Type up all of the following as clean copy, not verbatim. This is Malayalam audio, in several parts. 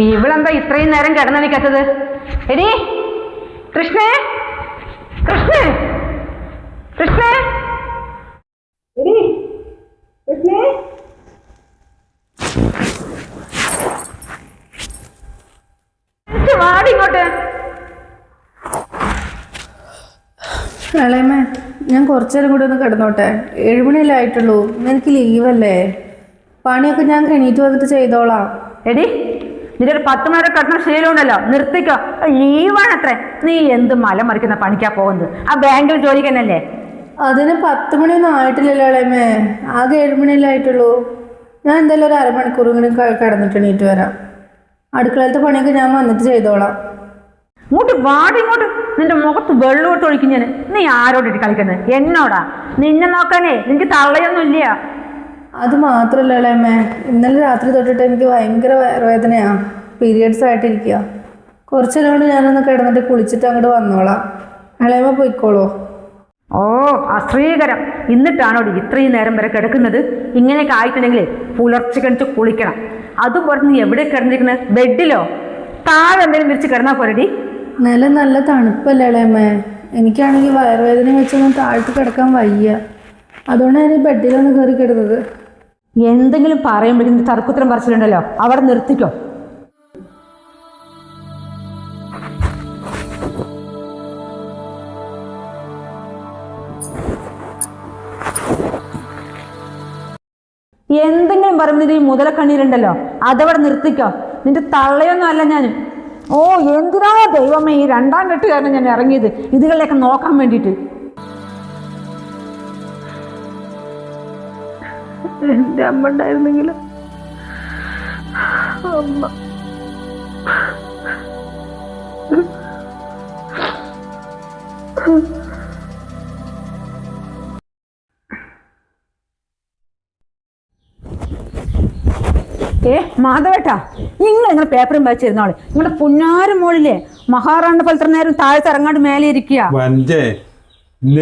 ഇവളെന്താ ഇത്രയും നേരം കിടന്നെനിക്കത്തത്? എടി കൃഷ്ണേ, കൃഷ്ണേ, കൃഷ്ണേ, എടി കൃഷ്ണേ. വാടിങ്ങോട്ട്. ഇളയമേ, ഞാൻ കുറച്ചു നേരം കൂടി ഒന്ന് കിടന്നോട്ടെ. 7 മണിയല്ലേ ആയിട്ടുള്ളൂ. എനിക്ക് ലീവല്ലേ. പണിയൊക്കെ ഞാൻ എണീറ്റ് വന്നിട്ട് ചെയ്തോളാം. എടി നിന്റെ ഒരു 10 മണി കിടന്ന ശീലമുണ്ടല്ലോ, നിർത്തിക്കോ. ലീവാണത്രേ. നീ എന്ത് മല മറിക്കുന്ന പണിക്കാ പോകുന്നത്? ആ ബാങ്കിൽ ജോലിക്ക് തന്നെയല്ലേ? അതിന് 10 മണിയൊന്നും ആയിട്ടില്ലല്ലോ ഇളയമേ. ആകെ 7 മണിയല്ലേ ആയിട്ടുള്ളൂ. ഞാൻ എന്തായാലും ഒരു അരമണിക്കൂർ ഇങ്ങനെ കിടന്നിട്ട് എണീറ്റ് വരാം. അടുക്കളയിലത്തെ പണിയൊക്കെ ഞാൻ വന്നിട്ട് ചെയ്തോളാം. ഇങ്ങോട്ട് വാടി, ഇങ്ങോട്ട്. നിന്റെ മുഖത്ത് വെള്ളോട്ട് ഒഴിക്കും ഞാൻ. നീ ആരോടിട്ട് കളിക്കുന്നത്? എന്നോടാ? നിന്നെ നോക്കാനേ നിനക്ക് തള്ളയൊന്നും ഇല്ല. അത് മാത്രമല്ല ഇളയമേ, ഇന്നലെ രാത്രി തൊട്ടിട്ട് എനിക്ക് ഭയങ്കര വയറുവേദനയാണ്. പീരിയഡ്സ് ആയിട്ടിരിക്കുക. കുറച്ചു നേരം കൊണ്ട് ഞാനൊന്ന് കിടന്നിട്ട് കുളിച്ചിട്ട് അങ്ങോട്ട് വന്നോളാം. ഇളയമ പോയിക്കോളൂ. ഓ അശ്രീകരം. എന്നിട്ടാണോ ഇത്രയും നേരം വരെ കിടക്കുന്നത്? ഇങ്ങനെയൊക്കെ ആയിട്ടുണ്ടെങ്കിൽ പുലർച്ചെ കഴിച്ച് കുളിക്കണം. അതുപോലെ നീ എവിടെ കിടന്നിരിക്കുന്നത്? ബെഡിലോ? താഴെ എന്തെങ്കിലും വിരിച്ച് കിടന്നാൽ പോരടി. നിലം നല്ല തണുപ്പല്ലേ ഇളയമ്മേ. എനിക്കാണെങ്കിൽ വയറുവേദന വെച്ചൊന്നും താഴ്ത്ത് കിടക്കാൻ വയ്യ. അതുകൊണ്ടാണ് ഞാൻ ഈ ബെഡിലൊന്ന് കയറി കിടന്നത്. എന്തെങ്കിലും പറയുമ്പോഴേക്കും തർക്കുത്തരം പറച്ചിലുണ്ടല്ലോ, അവിടെ നിർത്തിക്കോ. എന്തെങ്കിലും പറയുമ്പോൾ ഈ മുതലക്കണ്ണീരുണ്ടല്ലോ, അതവിടെ നിർത്തിക്കോ. നിന്റെ തള്ളയൊന്നും അല്ല ഞാൻ. ഓ എന്തിനാ ദൈവമേ ഈ 2ാം കെട്ടുകാരനെ ഞാൻ ഇറങ്ങിയത് ഇതുകളിലൊക്കെ നോക്കാൻ വേണ്ടിയിട്ട്. എൻ്റെ അമ്മ ഉണ്ടായിരുന്നെങ്കിലും. അമ്മ മാധവേട്ടാ, നിങ്ങൾ പേപ്പറും വായിച്ചിരുന്നോളെ. നിങ്ങളുടെ പുന്നാരം മോളിലെ മഹാറാണിന്റെ പോലത്തെ നേരം താഴത്ത് ഇറങ്ങാണ്ട് മേലെ ഇരിക്കുക.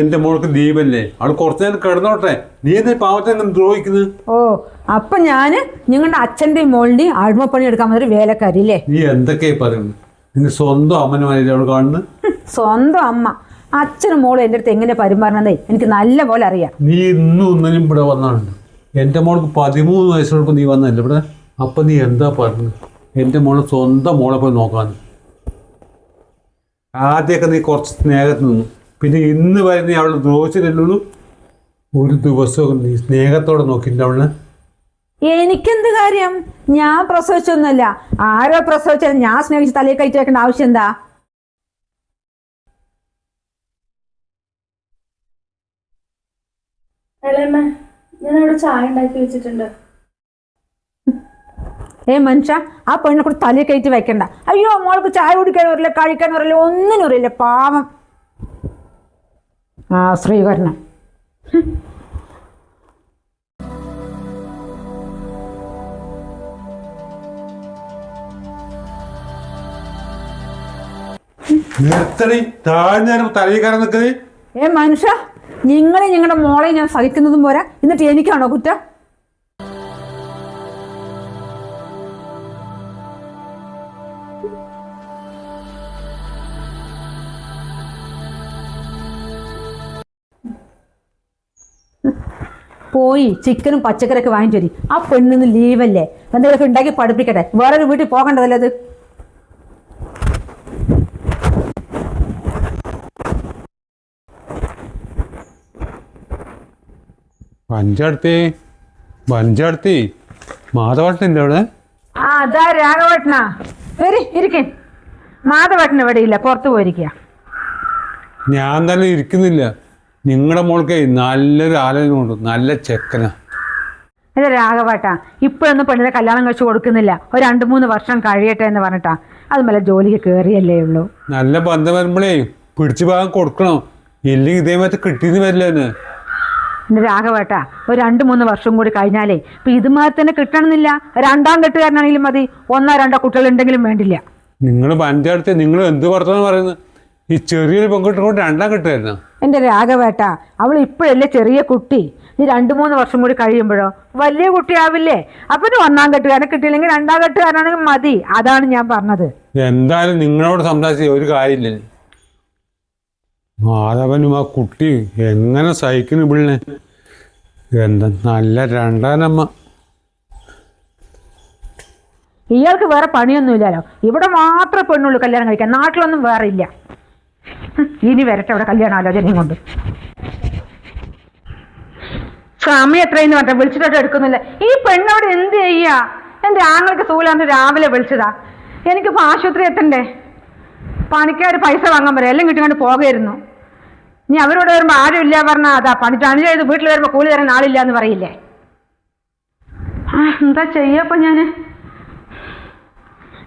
എന്റെ മോൾക്ക് ദീപല്ലേ, അവിടെ കുറച്ചു നേരം കിടന്നോട്ടെ. നീ എന്താ പാവത്തെ ദ്രോഹിക്കുന്നത്? ഓ അപ്പൊ ഞാന് നിങ്ങളുടെ അച്ഛന്റെയും മോളിന്റെയും അടിമപ്പണി എടുക്കാൻ വന്നൊരു വേലക്കാരി അല്ലേ? നീ എന്തൊക്കെയാ പറയുന്നത്? നിന്റെ സ്വന്തം അമ്മനുമാരില്ലേ അവിടെ കാണുന്നത്? സ്വന്തം അമ്മ. അച്ഛനും മോളും എൻ്റെ അടുത്ത് എങ്ങനെ പെരുമാറണതേ എനിക്ക് നല്ല പോലെ അറിയാം. നീ ഇന്നും ഇവിടെ വന്നാണ്. എൻ്റെ മോൾക്ക് 13 വയസ്സുള്ളപ്പോൾ നീ വന്നല്ലേ ഇവിടെ. അപ്പം നീ എന്താ പറഞ്ഞത്? എൻ്റെ മോളെ സ്വന്തം മോളെ പോയി നോക്കാന്ന്. ആദ്യമൊക്കെ നീ കുറച്ച് സ്നേഹത്തിൽ നിന്നു, പിന്നെ ഇന്ന് വരെ നീ അവളെ ദ്രോഹിച്ചില്ലല്ലോ. ഒരു ദിവസമൊക്കെ നീ സ്നേഹത്തോടെ നോക്കിയിട്ട് അവളെ. എനിക്കെന്ത് കാര്യം? ഞാൻ പ്രസവിച്ചൊന്നുമല്ല. ആരോ പ്രസവിച്ചാൽ ഞാൻ സ്നേഹിച്ച് തലയിൽ കയറ്റി വെക്കേണ്ട ആവശ്യം എന്താ? ഞാൻ അവിടെ ചായ ഉണ്ടാക്കി വെച്ചിട്ടുണ്ട്. മനുഷ്യ, ആ പെണ്ണെ കൂടെ തലയിൽ കയറ്റി വെക്കണ്ട. അയ്യോ മോൾക്ക് ചായ കുടിക്കാൻ വരില്ല, കഴിക്കാൻ വരില്ല, ഒന്നിനും അറിയില്ല, പാവം. ആ ശ്രീകരണം. മനുഷ്യ, നിങ്ങളെ ഞങ്ങളുടെ മോളെ ഞാൻ സഹിക്കുന്നതും പോരാ, എന്നിട്ട് എനിക്കാണോ കുറ്റം? പോയി ചിക്കനും പച്ചക്കറിയൊക്കെ വാങ്ങിച്ചു തരി. ആ പെണ്ണിന്ന് ലീവല്ലേ, എന്തെങ്കിലുമൊക്കെ ഉണ്ടാക്കി പഠിപ്പിക്കട്ടെ. വേറൊരു വീട്ടിൽ പോകേണ്ടതല്ലേ അത്? പഞ്ചായത്തി മാധവട്ടൻ്റെ അവിടെ. ആ അതാ രാഘവട്ടനാ. വരി ഇരിക്കേ. മാധവട്ടൻ ഇവിടെ ഇല്ല, പുറത്തു പോയിരിക്കുക. ഞാൻ തന്നെ ഇരിക്കുന്നില്ല. നിങ്ങളുടെ മോൾക്ക് നല്ലൊരു ആലോചന കൊണ്ട് നല്ല ചെക്കനാ. അതെ രാഘവട്ടാ, ഇപ്പോഴൊന്നും പെണ്ണിനെ കല്യാണം കഴിച്ചു കൊടുക്കുന്നില്ല. ഒരു 2-3 വർഷം കഴിയട്ടെ എന്ന് പറഞ്ഞിട്ടാ. അതുമല്ല ജോലിക്ക് കയറിയല്ലേ ഉള്ളൂ. നല്ല ബന്ധം വരുമ്പോഴേ പിടിച്ചു ഭാഗം കൊടുക്കണം, ഇല്ലെങ്കിൽ ഇതേമാതിരി കിട്ടിയെന്ന് വരില്ല. എൻ്റെ രാഘവട്ടാ, ഒരു 2-3 വർഷം കൂടി കഴിഞ്ഞാലേ ഇപ്പം ഇതുമാതിരി തന്നെ കിട്ടണമെന്നില്ല. 2ാം കെട്ടുകാരനാണെങ്കിലും മതി, 1-2 കുട്ടികൾ ഉണ്ടെങ്കിലും വേണ്ടില്ല. നിങ്ങൾ പഞ്ചായത്ത് നിങ്ങൾ എന്ത് വർത്തമാനം പറയുന്നത്? ഈ ചെറിയൊരു പെൺകുട്ടി കൊണ്ട് രണ്ടാം കെട്ടായിരുന്നു. എൻ്റെ രാഘവേട്ട, അവൾ ഇപ്പോഴല്ലേ ചെറിയ കുട്ടി. നീ 2-3 വർഷം കൂടി കഴിയുമ്പോഴോ വലിയ കുട്ടിയാവില്ലേ? അപ്പം ഒന്നാം കെട്ടുകാരനെ കിട്ടിയില്ലെങ്കിൽ രണ്ടാം കെട്ടുകാരനാണെങ്കിൽ മതി. അതാണ് ഞാൻ പറഞ്ഞത്. എന്തായാലും നിങ്ങളോട് സംസാരിച്ച ഒരു കാര്യമില്ല. മാധവനും ആ കുട്ടി എങ്ങനെ സഹിക്കുന്നു പിള്ളേ. എന്താ നല്ല രണ്ടാനമ്മ. ഇയാൾക്ക് വേറെ പണിയൊന്നുമില്ലല്ലോ. ഇവിടെ മാത്രമേ പെണ്ണുള്ളൂ കല്യാണം കഴിക്കാൻ. നാട്ടിലൊന്നും വേറെ ഇല്ല. ഇനി വരട്ടെ അവിടെ കല്യാണ ആലോചനയും കൊണ്ട്. സമയം എത്രയെന്ന് പറഞ്ഞാൽ വിളിച്ചിട്ട് എടുക്കുന്നില്ല. ഈ പെണ്ണോട് എന്ത് ചെയ്യാ? എൻ്റെ ആങ്ങൾക്ക് സൂലാന്ന് രാവിലെ വിളിച്ചതാ. എനിക്കിപ്പോൾ ആശുപത്രി എത്തണ്ടേ. പണിക്കാർ പൈസ വാങ്ങാൻ പറയാം. എല്ലാം കിട്ടിക്കൊണ്ട് പോകായിരുന്നു. ഇനി അവരോട് വരുമ്പോൾ ആരും ഇല്ല പറഞ്ഞാൽ അതാ പണി ചെയ്ത് വീട്ടിൽ വരുമ്പോൾ കൂലി തരാൻ ആളില്ല എന്ന് പറയില്ലേ. എന്താ ചെയ്യപ്പോ ഞാൻ?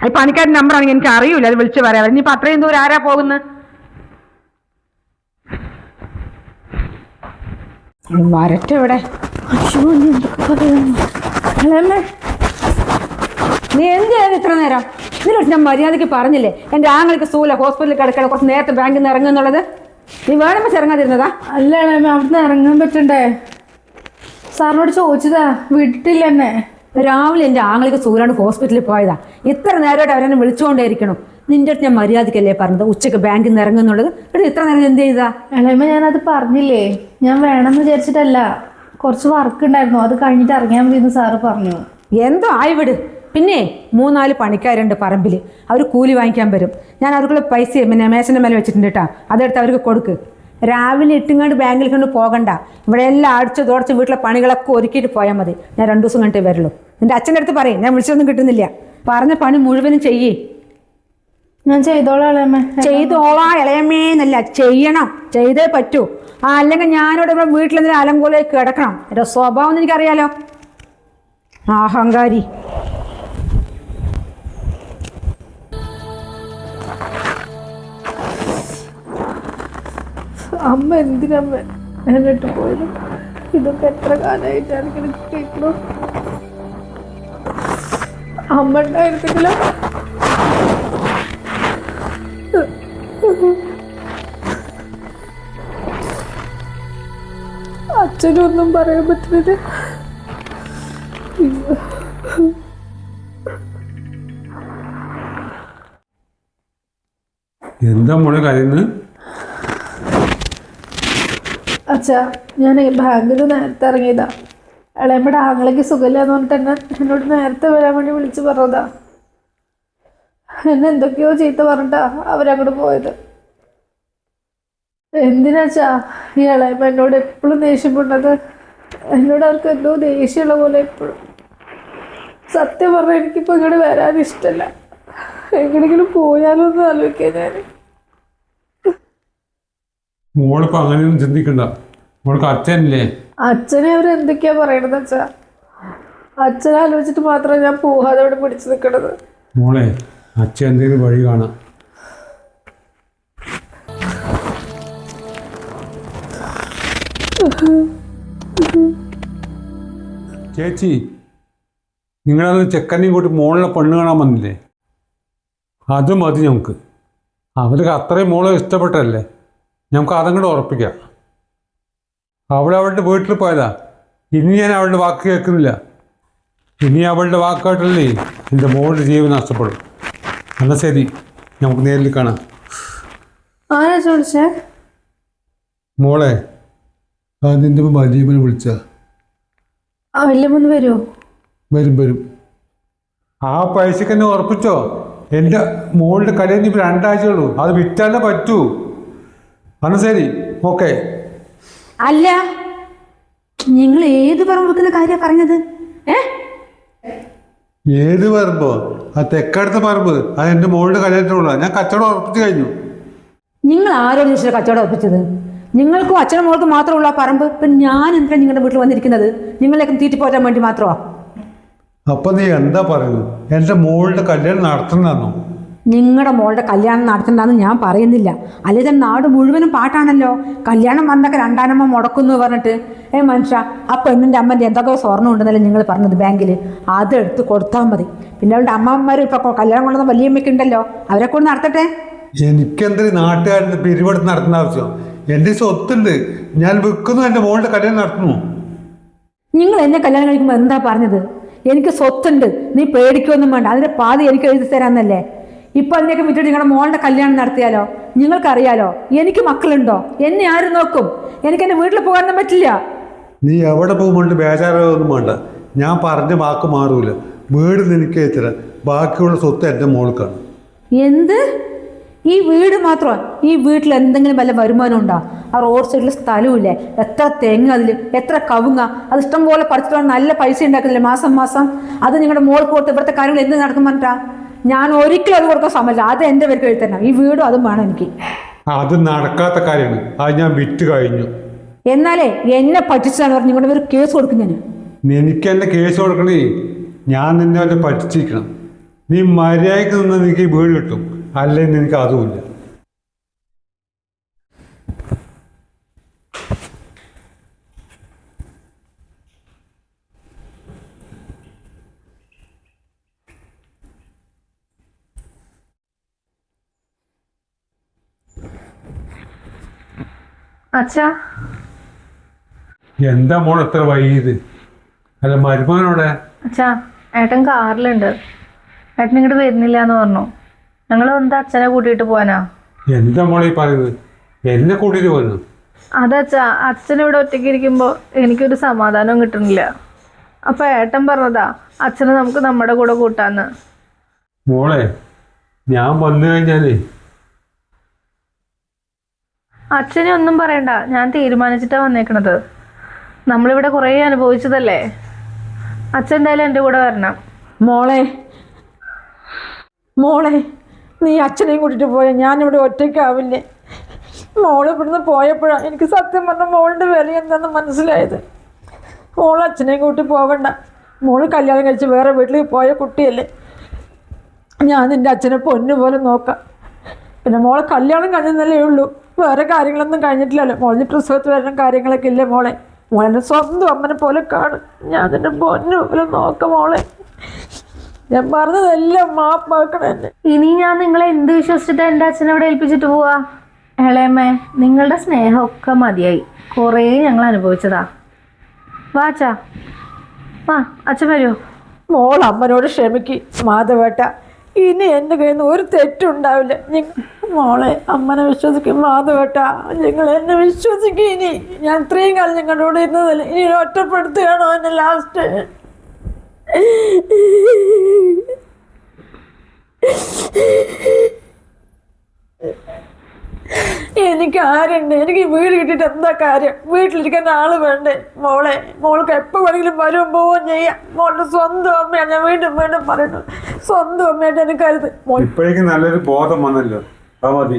അത് പണിക്കാരുടെ നമ്പർ ആണെങ്കിൽ എനിക്ക് അറിയില്ല. അത് വിളിച്ച് പറയാം. ഇനിയിപ്പോൾ അത്രയും ദൂരം ആരാ പോകുന്നത്? വരട്ടെ ഇവിടെ. നീ എന്തിനാണ് ഇത്ര നേരം? ഇതിലോട്ട് ഞാൻ മര്യാദയ്ക്ക് പറഞ്ഞില്ലേ എൻ്റെ ആങ്ങൾക്ക് സൂല ഹോസ്പിറ്റലിൽ കിടക്കണം, കുറച്ച് നേരത്തെ ബാങ്കിൽ നിന്ന് ഇറങ്ങുന്നുള്ളത്. നീ വേണമെങ്കിൽ ഇറങ്ങാതിരുന്നതാ? അല്ല ഇളയമ്മ, അവിടുന്ന് ഇറങ്ങാൻ പറ്റണ്ടേ? സാറിനോട് ചോദിച്ചതാ, വിട്ടില്ല എന്നെ. രാവിലെ എൻ്റെ ആങ്ങൾക്ക് സൂലാണ് ഹോസ്പിറ്റലിൽ പോയതാ. ഇത്ര നേരമായിട്ട് അവരെന്നെ വിളിച്ചുകൊണ്ടേയിരിക്കണം. നിന്റെ അടുത്ത് ഞാൻ മര്യാദയ്ക്കല്ലേ പറഞ്ഞത് ഉച്ചയ്ക്ക് ബാങ്കിൽ നിന്ന് ഇറങ്ങുന്നുള്ളത്. ഇവിടെ ഇത്ര നേരം എന്ത് ചെയ്താ? ഇളയമ്മ, ഞാനത് പറഞ്ഞില്ലേ, ഞാൻ വേണമെന്ന് വിചാരിച്ചിട്ടല്ല. കുറച്ച് വർക്ക് ഉണ്ടായിരുന്നു, അത് കഴിഞ്ഞിട്ട് ഇറങ്ങിയാൽ മതി എന്ന് സാറ് പറഞ്ഞു. എന്തോ ആയി വിട്. പിന്നെ 3-4 പണിക്കാരുണ്ട് പറമ്പിൽ. അവർ കൂലി വാങ്ങിക്കാൻ വരും. ഞാൻ അവർക്കുള്ള പൈസ പിന്നെ മേശൻ്റെ മേലെ വെച്ചിട്ടുണ്ട് കേട്ടോ. അതെടുത്ത് അവർക്ക് കൊടുക്ക്. രാവിലെ ഇട്ടുങ്ങാണ്ട് ബാങ്കിൽ കൊണ്ട് പോകണ്ട. ഇവിടെ എല്ലാം അടിച്ച് തുടച്ച് വീട്ടിലെ പണികളൊക്കെ ഒരുക്കിയിട്ട് പോയാൽ മതി. ഞാൻ 2 ദിവസം കഴിഞ്ഞിട്ടേ വരുള്ളൂ. നിൻ്റെ അച്ഛൻ്റെ അടുത്ത് പറയും ഞാൻ വിളിച്ചൊന്നും കിട്ടുന്നില്ല. പറഞ്ഞ പണി മുഴുവനും ചെയ്യേ. ഞാൻ ചെയ്തോളാം ഇളയമ്മ. ചെയ്തോളാ ഇളയമ്മേന്നല്ല, ചെയ്യണം. ചെയ്തേ പറ്റൂ. അല്ലെങ്കിൽ ഞാനിവിടെ ഇവിടെ വീട്ടിലെന്തെങ്കിലും അലങ്കോലേക്ക് കിടക്കണം. എൻ്റെ സ്വഭാവം എനിക്കറിയാലോ. അഹങ്കാരി. അമ്മ എന്തിനമ്മ എന്നിട്ട് പോയത്? ഇതൊക്കെ എത്ര കാലമായിട്ടാണ് കേൾക്കണോ? അമ്മ ഉണ്ടായിരുന്നെങ്കിലോ? അച്ഛനൊന്നും പറയാൻ പറ്റുന്നില്ല. എന്താ മോളെ കരയുന്നത്? അച്ഛാ, ഞാൻ ബാങ്കിൽ നേരത്തെ ഇറങ്ങിയതാ. ഇളയമ്മയുടെ ആങ്ങളേക്ക് സുഖമില്ലാന്ന് പറഞ്ഞിട്ട് എന്നോട് നേരത്തെ വരാൻ വേണ്ടി വിളിച്ച് പറഞ്ഞതാ. എന്നെ എന്തൊക്കെയോ ചീത്ത പറഞ്ഞിട്ടാ അവരങ്ങോട്ട് പോയത്. എന്തിനാച്ചാ ഈ ഇളയമ്മ എന്നോട് എപ്പോഴും ദേഷ്യപ്പെടുന്നത്? എന്നോട് അവർക്ക് എന്തോ ദേഷ്യമുള്ള പോലെ എപ്പോഴും. സത്യം പറഞ്ഞാൽ എനിക്കിപ്പോൾ ഇങ്ങോട്ട് വരാൻ ഇഷ്ടമല്ല. എങ്ങനെയെങ്കിലും പോയാലോ എന്ന് ആലോചിക്കാൻ ഞാൻ. മോളിപ്പോൾ അങ്ങനെയൊന്നും ചിന്തിക്കണ്ട. മോൾക്ക് അച്ഛനില്ലേ? അച്ഛനെ അവരെന്തൊക്കെയാ പറയണത് അച്ഛാ? അച്ഛനെ ആലോചിച്ചിട്ട് മാത്രമേ ഞാൻ പോകാതെ അവിടെ പിടിച്ചു നിൽക്കണത്. മോളെ, അച്ഛൻ എന്തെങ്കിലും വഴി കാണാം. ചേച്ചി, നിങ്ങളത് ചെക്കനെയും കൂട്ടി മോളിലെ പെണ്ണ് കാണാൻ വന്നില്ലേ? അത് മതി നമുക്ക്. അവർക്ക് അത്രയും മോളെ ഇഷ്ടപ്പെട്ടല്ലേ. നമുക്ക് അതങ്ങോട്ട് ഉറപ്പിക്കാം. അവളുടെ വീട്ടിൽ പോയതാ. ഇനി ഞാൻ അവളുടെ വാക്ക് കേൾക്കുന്നില്ല. ഇനി അവളുടെ വാക്കായിട്ടല്ലേ എൻ്റെ മോളുടെ ജീവൻ നഷ്ടപ്പെടും. എന്നാൽ ശരി, നമുക്ക് നേരിൽ കാണാം. ആരാ ചോദിച്ചേ? മോളെ, നിൻ്റെ വലിയമ്മനെ വിളിച്ച? ആ വല്യമ്മന്ന് വരുമോ? വരും. ആ പൈസക്ക് എന്നെ ഉറപ്പിച്ചോ? എൻ്റെ മോളുടെ കടയിൽ ഇപ്പോൾ 2 ആഴ്ചയുള്ളൂ. അത് വിറ്റാലേ പറ്റൂ. എന്നാൽ ശരി, ഓക്കെ. അല്ല, നിങ്ങൾ ഏത് പറമ്പ് വെക്കുന്ന കാര്യം പറഞ്ഞത്? ഏത് പറമ്പോ? ആ തെക്കടുത്ത പറമ്പ്. അത് എൻ്റെ മോളുടെ കല്യാണത്തിനുള്ള. ഞാൻ കച്ചവടം ഉറപ്പിച്ചു കഴിഞ്ഞു. നിങ്ങൾ ആരോട് ചോദിച്ചാൽ കച്ചവടം ഉറപ്പിച്ചത്? നിങ്ങൾക്കും അച്ഛനും മോൾക്കും മാത്രമുള്ള ആ പറമ്പ്. ഇപ്പം ഞാൻ എന്തിനാണ് നിങ്ങളുടെ വീട്ടിൽ വന്നിരിക്കുന്നത്? നിങ്ങളേക്കും തീറ്റിപ്പോറ്റാൻ വേണ്ടി മാത്രമാ? അപ്പം നീ എന്താ പറയുന്നത്? എൻ്റെ മോളുടെ കല്യാണം നടത്തുന്നതാണോ? നിങ്ങളുടെ മോളുടെ കല്യാണം നടത്തണ്ടെന്ന് ഞാൻ പറയുന്നില്ല. അല്ലെങ്കിൽ നാട് മുഴുവനും പാട്ടാണല്ലോ. കല്യാണം വന്നൊക്കെ രണ്ടാനമ്മ മുടക്കുന്നു പറഞ്ഞിട്ട്. മനുഷ്യ, ആ പെണ്ണിൻ്റെ അമ്മൻ്റെ എന്തൊക്കെ സ്വർണ്ണം ഉണ്ടെന്നല്ലേ നിങ്ങൾ പറഞ്ഞത് ബാങ്കിൽ? അതെടുത്ത് കൊടുത്താൽ മതി. പിന്നെ അവളുടെ അമ്മമാരും ഇപ്പോൾ കല്യാണം കൊണ്ടുവന്ന വലിയമ്മയ്ക്ക് ഉണ്ടല്ലോ, അവരെ കൊണ്ട് നടത്തട്ടെ. എനിക്കെന്തൊരു നാട്ടുകാരൻ്റെ പിരിവെടുത്ത് നടത്തുന്ന ആവശ്യം? എൻ്റെ സ്വത്തുണ്ട്, ഞാൻ വിൽക്കുന്നു, എൻ്റെ മോളുടെ കല്യാണം നടത്തുന്നു. നിങ്ങൾ എന്നെ കല്യാണം കഴിക്കുമ്പോൾ എന്താ പറഞ്ഞത്? എനിക്ക് സ്വത്തുണ്ട്, നീ പേടിക്കൊന്നും വേണ്ട, അതിൻ്റെ പാതി എനിക്ക് എഴുതി തരാമെന്നല്ലേ? ഇപ്പം അതിനൊക്കെ വിട്ടിട്ട് നിങ്ങളുടെ മോളുടെ കല്യാണം നടത്തിയാലോ? നിങ്ങൾക്കറിയാലോ എനിക്ക് മക്കളുണ്ടോ? എന്നെ ആര് നോക്കും? എനിക്ക് എൻ്റെ വീട്ടിൽ പോകാനൊന്നും പറ്റില്ല. നീ എവിടെ പോകുമ്പോൾ ബേജാറൊന്നും വേണ്ട, ഞാൻ പറഞ്ഞ വാക്ക് മാറൂല. വീട് നിനക്ക് തരാം, ബാക്കിയുള്ള സ്വത്ത് എൻ്റെ മോൾക്കാണ്. എന്ത്? ഈ വീട് മാത്രം? ഈ വീട്ടിൽ എന്തെങ്കിലും വല്ല വരുമാനം ഉണ്ടോ? ആ റോഡ് സൈഡിൽ സ്ഥലമില്ലേ? എത്ര തെങ്ങ്, അതിൽ എത്ര കവുങ്ങ, അത് ഇഷ്ടം പോലെ പറിച്ചിട്ട് നല്ല പൈസ ഉണ്ടാക്കുന്നില്ലേ മാസം മാസം? അത് നിങ്ങളുടെ മോൾക്ക് കൊടുത്ത് ഇവിടുത്തെ കാര്യങ്ങൾ എന്ത് നടക്കും പറഞ്ഞിട്ടാ? ഞാൻ ഒരിക്കലും അത് കൊടുക്കാൻ സമയമില്ല. അത് എൻ്റെ പേർക്ക് എഴുതി തരണം. ഈ വീടും അതും വേണം എനിക്ക്. അത് നടക്കാത്ത കാര്യമാണ്, അത് ഞാൻ വിറ്റ് കഴിഞ്ഞു. എന്നാലേ എന്നെ പറ്റിച്ചാണ് പറഞ്ഞ് നിങ്ങളുടെ പേര് കേസ് കൊടുക്കും ഞാൻ. എനിക്ക് എൻ്റെ കേസ് കൊടുക്കണേ, ഞാൻ നിന്നെ വല്ല പഠിച്ചിരിക്കണം. നീ മര്യാദയ്ക്ക് നിന്ന് എനിക്ക് ഈ വീട് കിട്ടും, അല്ലെങ്കിൽ നിനക്ക് അതുമില്ല. അച്ഛാ, എന്താ മോൾ എത്ര വൈകിയത്? അല്ല മരുമാനോടെ? അച്ഛാ, ഏട്ടൻ കാറിലുണ്ട്. ഏട്ടൻ ഇങ്ങോട്ട് വരുന്നില്ല എന്ന് പറഞ്ഞു. ഞങ്ങൾ എന്താ അച്ഛനെ കൂട്ടിയിട്ട് പോവാനാ? എന്താ മോളെ ഈ പറയുന്നത്? എന്നെ കൂട്ടിയിട്ട് പോന്നു? അതച്ഛാ, അച്ഛൻ ഇവിടെ ഒറ്റയ്ക്ക് ഇരിക്കുമ്പോൾ എനിക്കൊരു സമാധാനവും കിട്ടുന്നില്ല. അപ്പോൾ ഏട്ടൻ പറഞ്ഞതാ അച്ഛനെ നമുക്ക് നമ്മുടെ കൂടെ കൂട്ടാന്ന്. മോളെ, ഞാൻ വന്നു കഴിഞ്ഞാലേ അച്ഛനെ ഒന്നും പറയണ്ട, ഞാൻ തീരുമാനിച്ചിട്ടാണ് വന്നേക്കണത്. നമ്മളിവിടെ കുറേ അനുഭവിച്ചതല്ലേ. അച്ഛൻ എന്തായാലും എൻ്റെ കൂടെ വരണം. മോളെ, മോളെ, നീ അച്ഛനെയും കൂട്ടിയിട്ട് പോയ ഞാനിവിടെ ഒറ്റയ്ക്കാവില്ലേ? മോള് ഇവിടുന്ന് പോയപ്പോഴാണ് എനിക്ക് സത്യം പറഞ്ഞ മോളുടെ വില എന്താണെന്ന് മനസ്സിലായത്. മോൾ അച്ഛനെയും കൂട്ടി പോവണ്ട. മോള് കല്യാണം കഴിച്ച് വേറെ വീട്ടിൽ പോയ കുട്ടിയല്ലേ. ഞാൻ നിൻ്റെ അച്ഛനെ പൊന്നുപോലെ നോക്കാം. പിന്നെ മോളെ കല്യാണം കഴിഞ്ഞെന്നല്ലേ ഉള്ളൂ, വേറെ കാര്യങ്ങളൊന്നും കഴിഞ്ഞിട്ടില്ലല്ലോ. മോളിന് പ്രസവത്തിൽ വരുന്ന കാര്യങ്ങളൊക്കെ ഇല്ലേ മോളെ? മോളെൻ്റെ സ്വന്തം അമ്മനെ പോലെ കാണും. ഞാൻ നിൻ്റെ പൊന്നു പോലെ നോക്കാം മോളെ. ഞാൻ പറഞ്ഞതെല്ലാം മാപ്പാക്കണം എന്നെ. ഇനി ഞാൻ നിങ്ങളെ എന്ത് വിശ്വസിച്ചിട്ട് എൻ്റെ അച്ഛനെ ഇവിടെ ഏൽപ്പിച്ചിട്ട് പോവാ? ഇളയമ്മേ, നിങ്ങളുടെ സ്നേഹമൊക്കെ മതിയായി. കുറേ ഞങ്ങൾ അനുഭവിച്ചതാ. വാ അച്ഛാ, വാ അച്ഛൻ വരുമോ? മോൾ അമ്മനോട് ക്ഷമിക്ക് മാധവേട്ട. ഇനി എൻ്റെ കയ്യിൽ നിന്ന് ഒരു തെറ്റുണ്ടാവില്ല. മോളെ, അമ്മനെ വിശ്വസിക്കും മാധവേട്ട. നിങ്ങൾ എന്നെ വിശ്വസിക്കും. ഇനി ഞാൻ ഇത്രയും കാലം നിങ്ങളുടെ കൂടെ ഇരുന്നതല്ലേ, ഇനി ഒറ്റപ്പെടുത്തുകയാണോ എന്നെ ലാസ്റ്റ്? എനിക്ക് ആരുണ്ട്? എനിക്ക് വീട് കിട്ടിയിട്ട് എന്താ കാര്യം? വീട്ടിലിരിക്കാൻ ആള് വേണ്ടേ? മോളെ, മോൾക്ക് എപ്പോൾ വേണമെങ്കിലും വരും പോവുകയും ചെയ്യാം. മോളുടെ സ്വന്തം അമ്മയാണ്. ഞാൻ വീണ്ടും വീണ്ടും പറയുന്നു, സ്വന്തം അമ്മയായിട്ട് എനിക്ക് കരുത്. ഇപ്പോഴേക്കും നല്ലൊരു ബോധം വന്നല്ലോ, അത് മതി.